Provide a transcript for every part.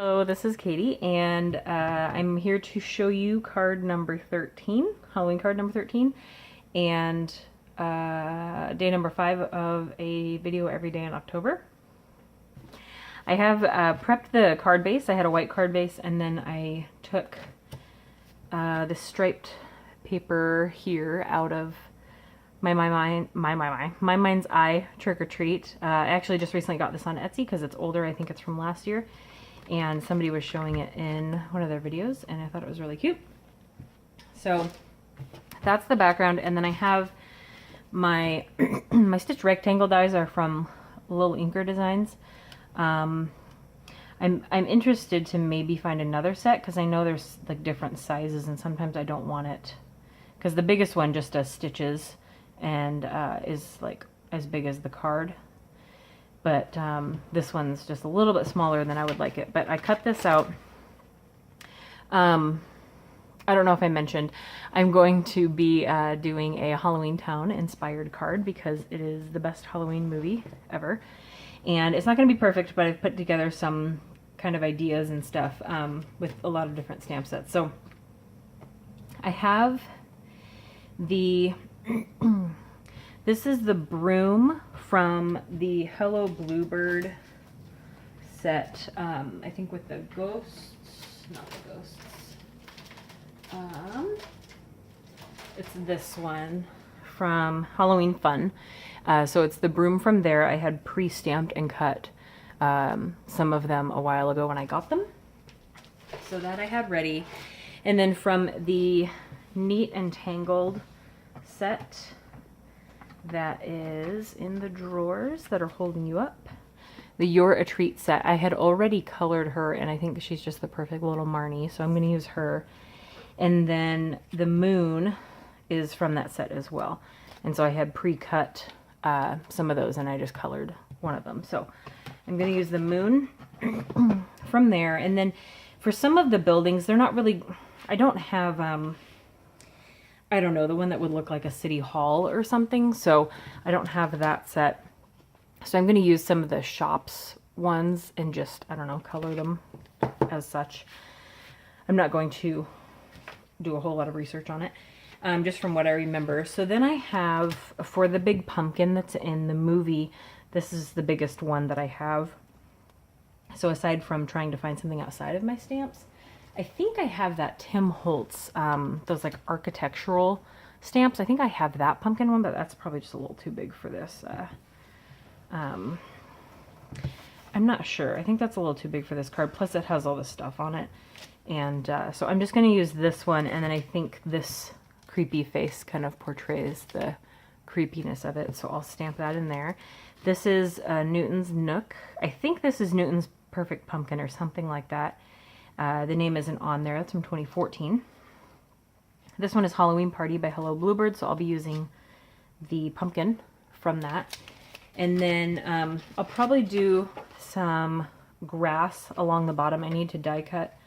Hello, this is Katie, and I'm here to show you card number 13, Halloween card number 13, and day number 5 of a video every day in October. I have prepped the card base. I had a white card base, and then I took this striped paper here out of my Mind's Eye Trick or Treat. I actually just recently got this on Etsy because it's older. I think it's from last year. And somebody was showing it in one of their videos, and I thought it was really cute. So that's the background, and then I have my my stitch rectangle dies are from Little Inker Designs. I'm interested to maybe find another set because I know there's like different sizes, and sometimes I don't want it because the biggest one just does stitches and is like as big as the card. But this one's just a little bit smaller than I would like it. But I cut this out. I don't know if I mentioned, I'm going to be doing a Halloweentown inspired card because it is the best Halloween movie ever. And it's not going to be perfect, but I've put together some kind of ideas and stuff with a lot of different stamp sets. So I have the... This is the broom from the Hello Bluebird set, I think with the ghosts, not the ghosts. It's this one from Halloween Fun. So it's the broom from there. I had pre-stamped and cut some of them a while ago when I got them. So that I had ready. And then from the Neat and Tangled set, that is in the drawers that are holding you up. The You're a Treat set. I had already colored her, and I think she's just the perfect little Marnie, so I'm going to use her. And then the moon is from that set as well. And so I had pre-cut some of those, and I just colored one of them. So I'm going to use the moon from there. And then for some of the buildings, they're not really... I don't have... I don't know, the one that would look like a city hall or something, so I don't have that set. So I'm going to use some of the shops ones and just, I don't know, color them as such. I'm not going to do a whole lot of research on it, just from what I remember. So then I have, for the big pumpkin that's in the movie, this is the biggest one that I have. So aside from trying to find something outside of my stamps, I think I have that Tim Holtz, those like architectural stamps. I think I have that pumpkin one, but that's probably just a little too big for this. I'm not sure. I think that's a little too big for this card. Plus it has all this stuff on it. And so I'm just going to use this one. And then I think this creepy face kind of portrays the creepiness of it. So I'll stamp that in there. This is Newton's Nook. I think this is Newton's Perfect Pumpkin or something like that. The name isn't on there. That's from 2014. This one is Halloween Party by Hello Bluebird, so I'll be using the pumpkin from that. And then I'll probably do some grass along the bottom. I need to die cut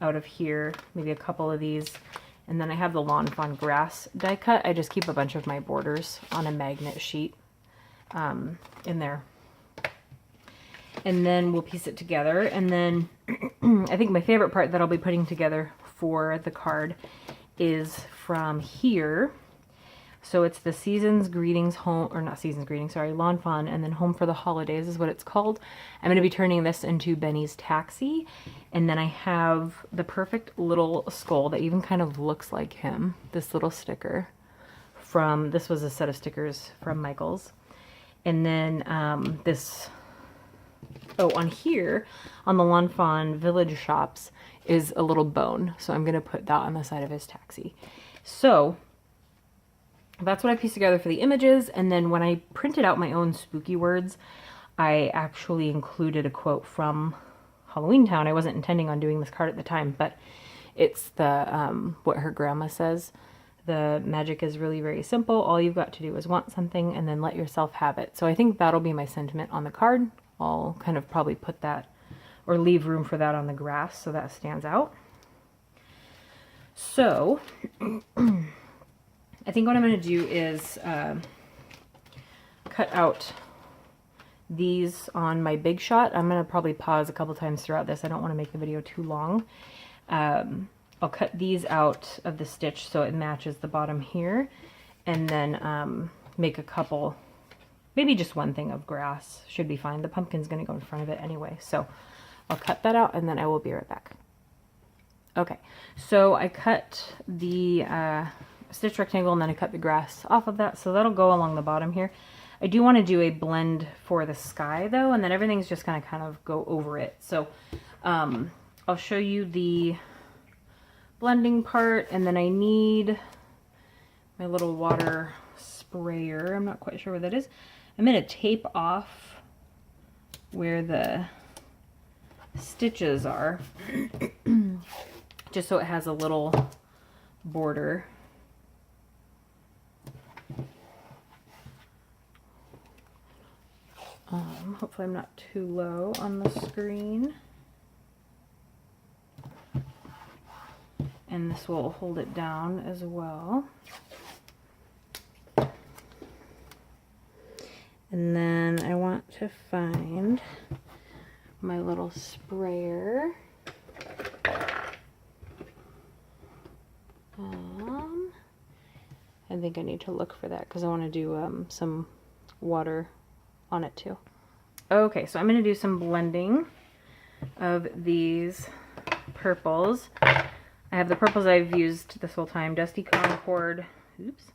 out of here, maybe a couple of these. And then I have the Lawn Fawn grass die cut. I just keep a bunch of my borders on a magnet sheet in there. And then we'll piece it together. And then I think my favorite part that I'll be putting together for the card is from here. So it's the Season's Greetings Home, or not Season's Greetings, sorry, Lawn Fawn, and then Home for the Holidays is what it's called. I'm going to be turning this into Benny's Taxi. And then I have the perfect little skull that even kind of looks like him. This little sticker from, this was a set of stickers from Michaels. And then this... Oh, on here, on the Lawn Fawn Village Shops, is a little bone. So I'm going to put that on the side of his taxi. So that's what I pieced together for the images. And then when I printed out my own spooky words, I actually included a quote from Halloweentown. I wasn't intending on doing this card at the time, but it's the what her grandma says. The magic is really very simple. All you've got to do is want something and then let yourself have it. So I think that'll be my sentiment on the card. I'll kind of probably put that or leave room for that on the grass so that stands out. So I think what I'm going to do is cut out these on my big shot. I'm going to probably pause a couple times throughout this. I don't want to make the video too long. I'll cut these out of the stitch so it matches the bottom here, and then make a couple, maybe just one thing of grass should be fine. The pumpkin's going to go in front of it anyway, so I'll cut that out and then I will be right back. Okay, so I cut the stitch rectangle and then I cut the grass off of that, so that'll go along the bottom here. I do want to do a blend for the sky though, and then everything's just going to kind of go over it. So I'll show you the blending part, and then I need my little water sprayer. I'm not quite sure what that is. I'm going to tape off where the stitches are just so it has a little border. Hopefully I'm not too low on the screen. And this will hold it down as well. And then I want to find my little sprayer. I think I need to look for that because I want to do some water on it too. Okay, so I'm going to do some blending of these purples. I have the purples I've used this whole time, Dusty Concord, oops,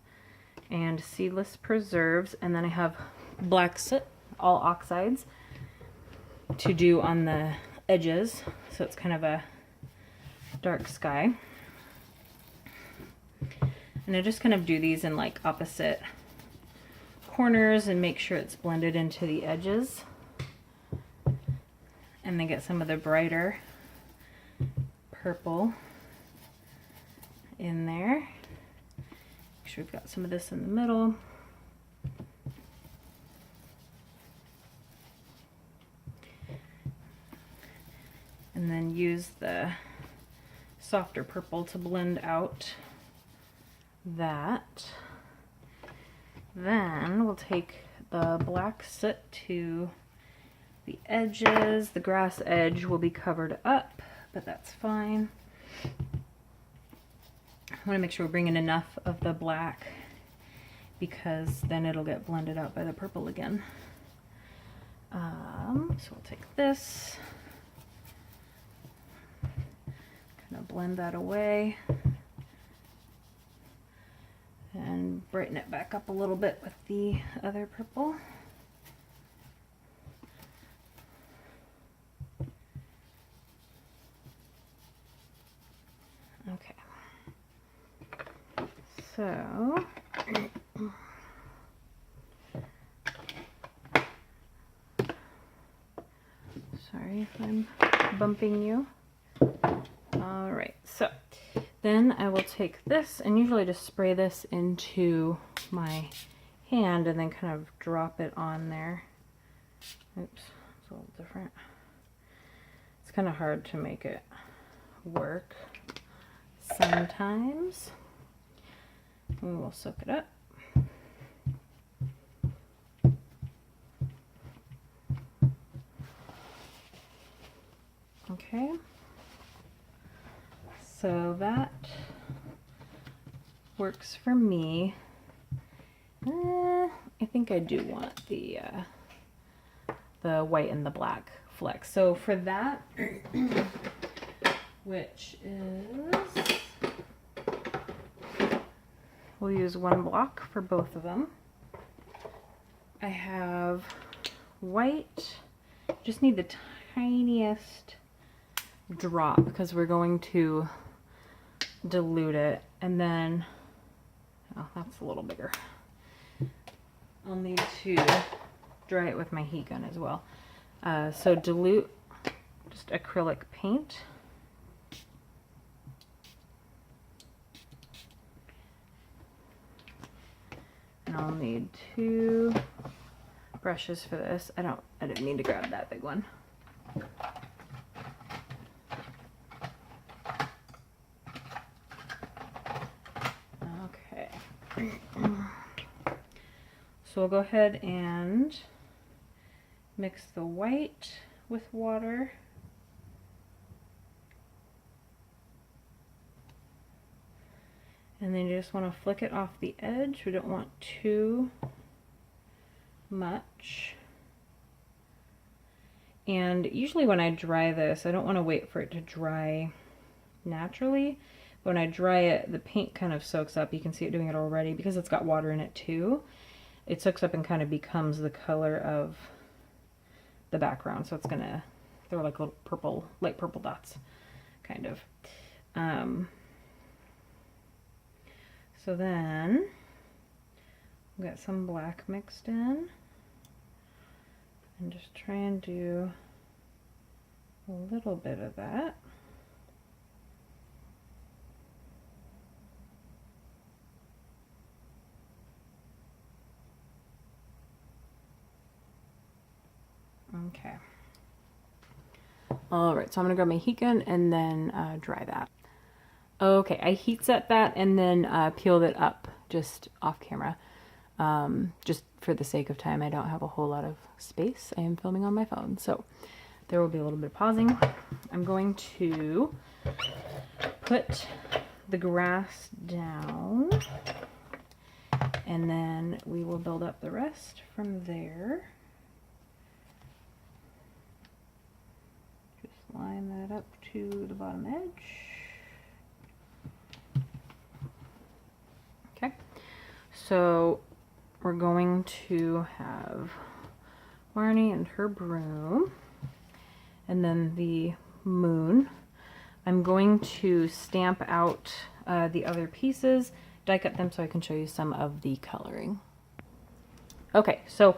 and Seedless Preserves, and then I have Black Soot, all oxides, to do on the edges, so it's kind of a dark sky. And I just kind of do these in like opposite corners and make sure it's blended into the edges, and then get some of the brighter purple in there. Make sure we've got some of this in the middle. And then use the softer purple to blend out that. Then we'll take the Black Soot to the edges. The grass edge will be covered up, but that's fine. I want to make sure we're bringing enough of the black because then it'll get blended out by the purple again. So we'll take this, kind of blend that away, and brighten it back up a little bit with the other purple. Okay. So, sorry if I'm bumping you. All right, so then I will take this and usually just spray this into my hand and then kind of drop it on there. Oops, it's a little different. It's kind of hard to make it work sometimes. And we'll soak it up. Okay. So that works for me. I think I do want the white and the black flecks. So for that, which is, we'll use one block for both of them. I have white, just need the tiniest drop because we're going to dilute it, and then, oh, that's a little bigger. I'll need to dry it with my heat gun as well. So dilute just acrylic paint. And I'll need 2 brushes for this. I didn't mean to grab that big one. Okay. So we'll go ahead and mix the white with water. And then you just want to flick it off the edge. We don't want too much. And usually when I dry this, I don't want to wait for it to dry naturally. When I dry it, the paint kind of soaks up. You can see it doing it already because it's got water in it too. It soaks up and kind of becomes the color of the background. So it's gonna, they're like little purple, light purple dots, kind of. So then we got some black mixed in, and just try and do a little bit of that. Okay. All right, so I'm gonna grab my heat gun and then dry that. Okay, I heat set that and then peeled it up just off camera. Just for the sake of time, I don't have a whole lot of space. I am filming on my phone, so there will be a little bit of pausing. I'm going to put the grass down, and then we will build up the rest from there. Just line that up to the bottom edge. Okay, so we're going to have Marnie and her broom, and then the moon. I'm going to stamp out the other pieces, die cut them so I can show you some of the coloring. Okay, so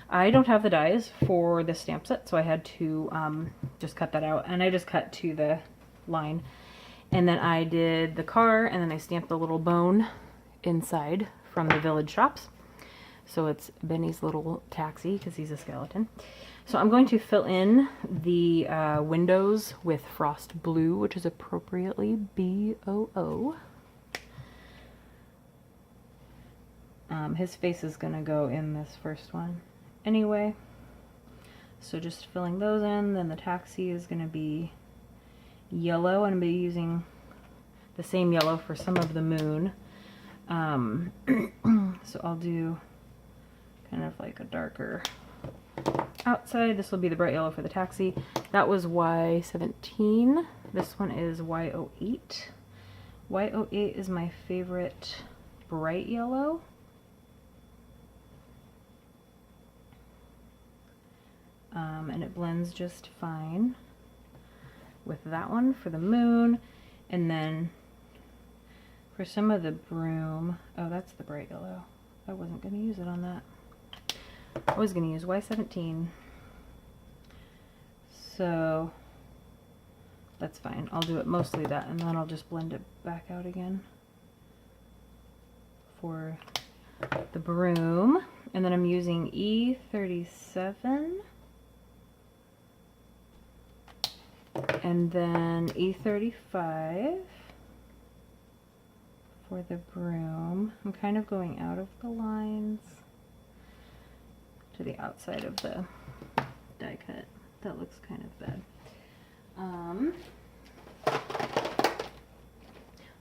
I don't have the dies for the stamp set, so I had to just cut that out, and I just cut to the line. And then I did the car, and then I stamped the little bone inside from the village shops. So it's Benny's little taxi because he's a skeleton. So I'm going to fill in the windows with frost blue, which is appropriately BOO. His face is going to go in this first one anyway. So just filling those in. Then the taxi is going to be yellow. I'm going to be using the same yellow for some of the moon. So I'll do kind of like a darker outside. This will be the bright yellow for the taxi. That was Y17. This one is Y08. Y08 is my favorite bright yellow. And it blends just fine with that one for the moon. And then for some of the broom, oh, that's the bright yellow. I wasn't going to use it on that. I was going to use Y17. So that's fine. I'll do it mostly that, and then I'll just blend it back out again for the broom. And then I'm using E37. And then E35 for the broom. I'm kind of going out of the lines to the outside of the die cut. That looks kind of bad. I'm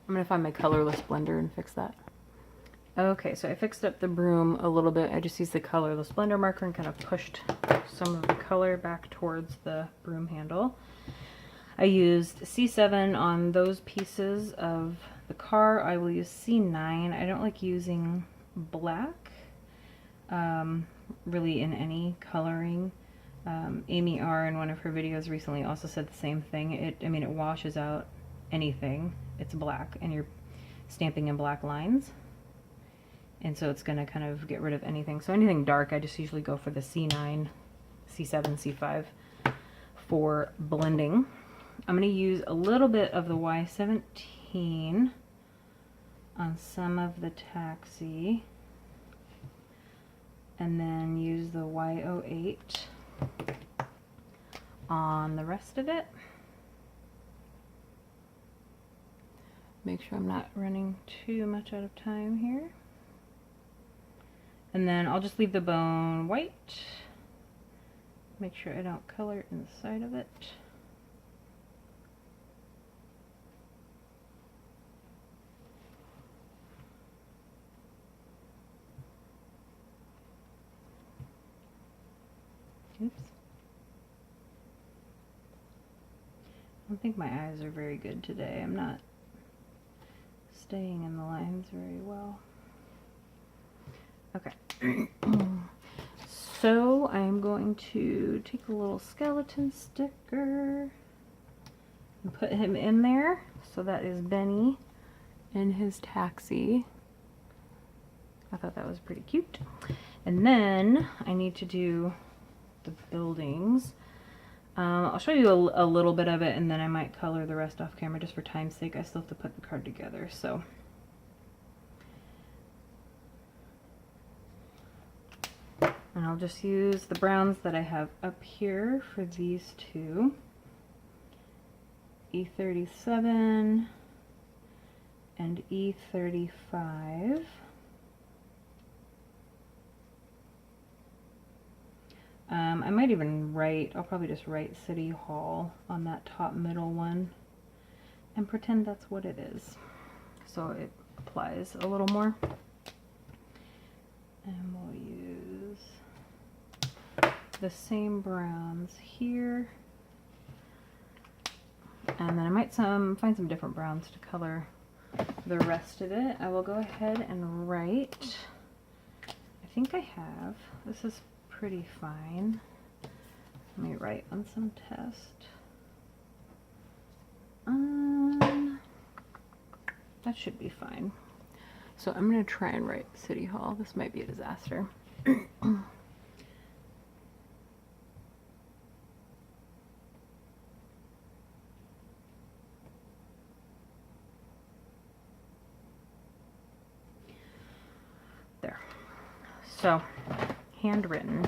gonna find my colorless blender and fix that. Okay, so I fixed up the broom a little bit. I just used the colorless blender marker and kind of pushed some of the color back towards the broom handle. I used C7 on those pieces of the car. I will use C9. I don't like using black really in any coloring. Amy R in one of her videos recently also said the same thing. It washes out anything. It's black and you're stamping in black lines. And so it's going to kind of get rid of anything. So anything dark, I just usually go for the C9, C7, C5 for blending. I'm going to use a little bit of the Y17 on some of the taxi, and then use the Y08 on the rest of it. Make sure I'm not running too much out of time here. And then I'll just leave the bone white Make sure I don't color inside of it. Oops. I don't think my eyes are very good today. I'm not staying in the lines very well. Okay. So I'm going to take a little skeleton sticker and put him in there. So that is Benny in his taxi. I thought that was pretty cute. And then I need to do the buildings. I'll show you a little bit of it, and then I might color the rest off camera just for time's sake. I still have to put the card together, so. And I'll just use the browns that I have up here for these two. E37 and E35. I might even write, I'll probably just write City Hall on that top middle one and pretend that's what it is. So it applies a little more. And we'll use the same browns here. And then I might find some different browns to color the rest of it. I will go ahead and write, I think I have, this is pretty fine. Let me write on some test. That should be fine. So I'm going to try and write City Hall. This might be a disaster. There. So, handwritten.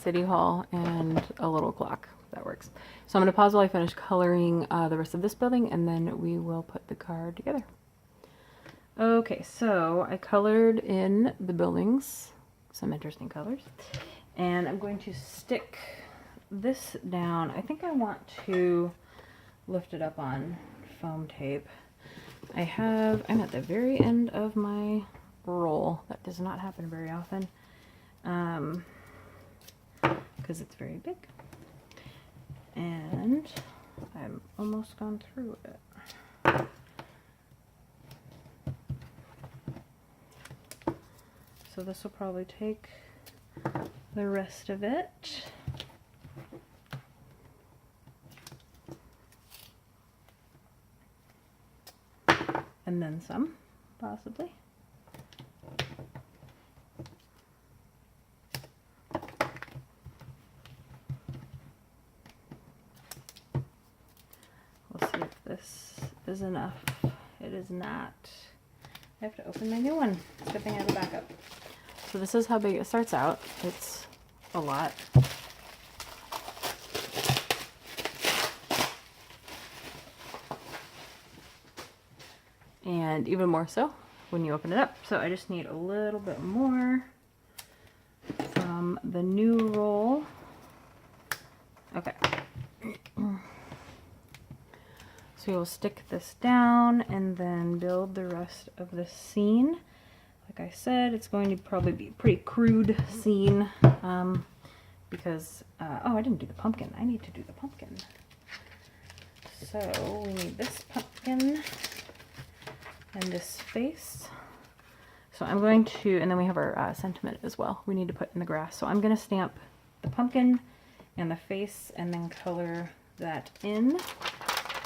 City Hall and a little clock. That works. So I'm going to pause while I finish coloring the rest of this building, and then we will put the card together. Okay, so I colored in the buildings, some interesting colors, and I'm going to stick this down. I think I want to lift it up on foam tape. I'm at the very end of my roll. That does not happen very often. Because it's very big, and I'm almost gone through it. So this will probably take the rest of it. And then some, possibly. This is enough. It is not. I have to open my new one. It's a good thing I have a backup. So this is how big it starts out. It's a lot. And even more so when you open it up. So I just need a little bit more from the new roll. Okay. So you'll stick this down and then build the rest of the scene. Like I said, it's going to probably be a pretty crude scene because, oh, I didn't do the pumpkin. I need to do the pumpkin. So we need this pumpkin and this face. So I'm going to, and then we have our sentiment as well. We need to put in the grass. So I'm going to stamp the pumpkin and the face and then color that in.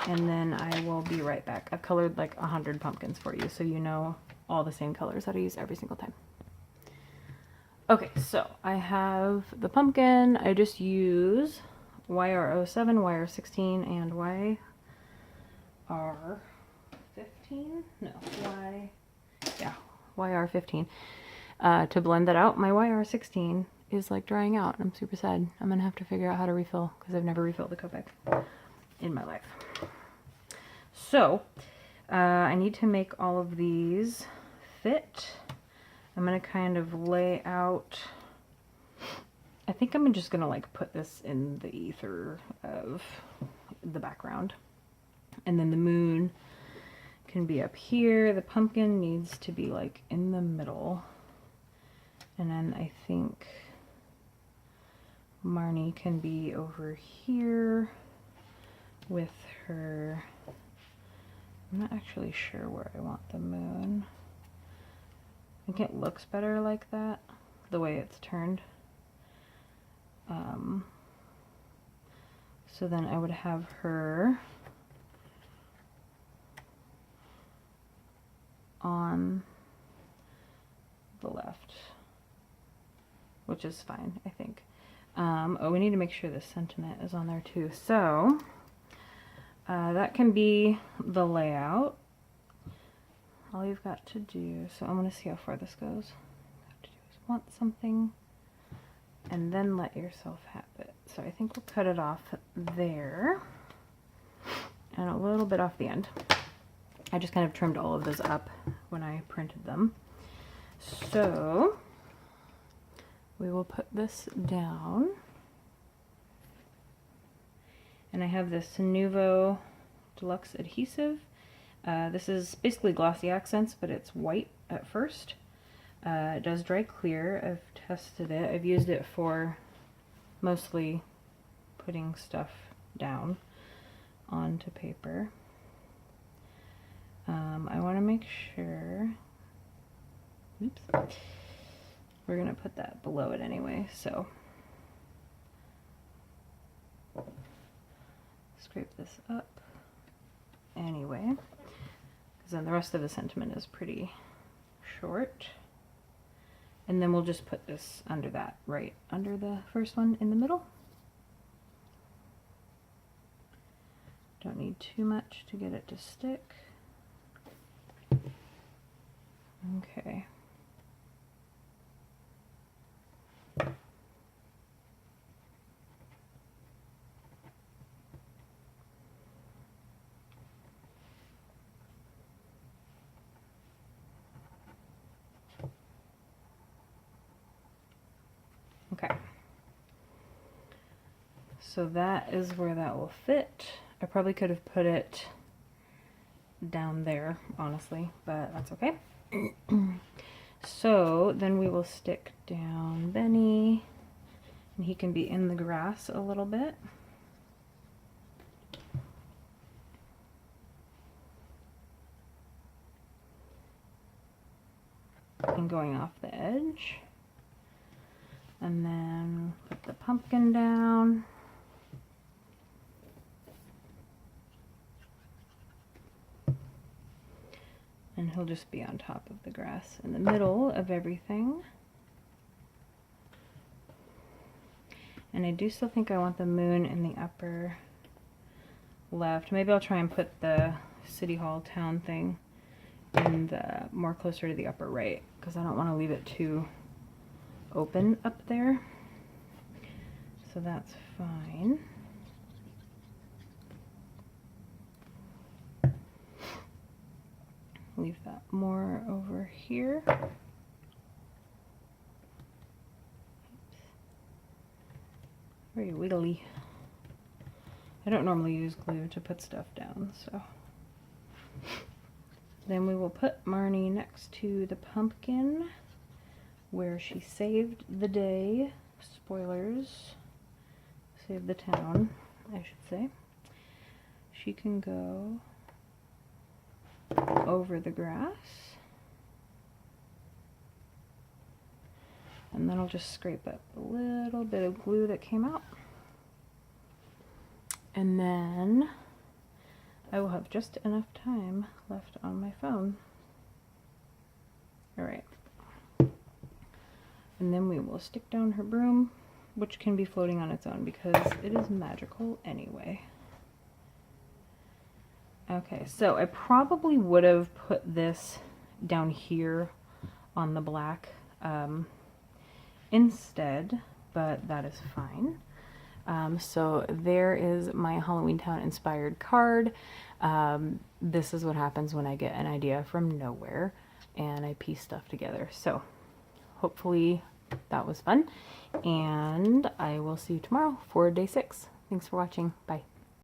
And then I will be right back. I've colored like 100 pumpkins for you, so you know all the same colors that I use every single time. Okay, so I have the pumpkin. I just use YR07, YR16, and YR15? No, YR15. To blend that out. My YR16 is like drying out. I'm super sad. I'm gonna have to figure out how to refill because I've never refilled the Copic in my life. So I need to make all of these fit. I'm going to kind of lay out I think I'm just gonna like put this in the ether of the background. And then the moon can be up here. The pumpkin needs to be like in the middle. And then I think Marnie can be over here with her. I'm not actually sure where I want the moon. I think it looks better like that, the way it's turned. So then I would have her on the left, which is fine, I think. Oh, we need to make sure the sentiment is on there too. So that can be the layout. All you've got to do, so I'm going to see how far this goes. All you have to do is want something and then let yourself have it. So I think we'll cut it off there and a little bit off the end. I just kind of trimmed all of those up when I printed them. So we will put this down. And I have this Nuvo Deluxe adhesive. This is basically glossy accents, but it's white at first. It does dry clear. I've tested it. I've used it for mostly putting stuff down onto paper. I want to make sure, oops, we're going to put that below it anyway, so scrape this up anyway, because then the rest of the sentiment is pretty short. And then we'll just put this under that, right under the first one in the middle. Don't need too much to get it to stick. Okay. Okay. So that is where that will fit. I probably could have put it down there, honestly, but that's okay. So then we will stick down Benny, and he can be in the grass a little bit. And going off the edge. And then put the pumpkin down. And he'll just be on top of the grass in the middle of everything. And I do still think I want the moon in the upper left. Maybe I'll try and put the City Hall town thing in the more closer to the upper right, because I don't want to leave it too open up there. So that's fine. Leave that more over here. Oops. Very wiggly. I don't normally use glue to put stuff down, so. Then we will put Marnie next to the pumpkin where she saved the day. Spoilers. Saved the town, I should say. She can go over the grass. And then I'll just scrape up a little bit of glue that came out. And then I will have just enough time left on my phone. Alright. And then we will stick down her broom, which can be floating on its own because it is magical anyway. Okay, so I probably would have put this down here on the black instead, but that is fine. So there is my Halloweentown inspired card. This is what happens when I get an idea from nowhere and I piece stuff together. So hopefully that was fun. And I will see you tomorrow for day 6. Thanks for watching. Bye.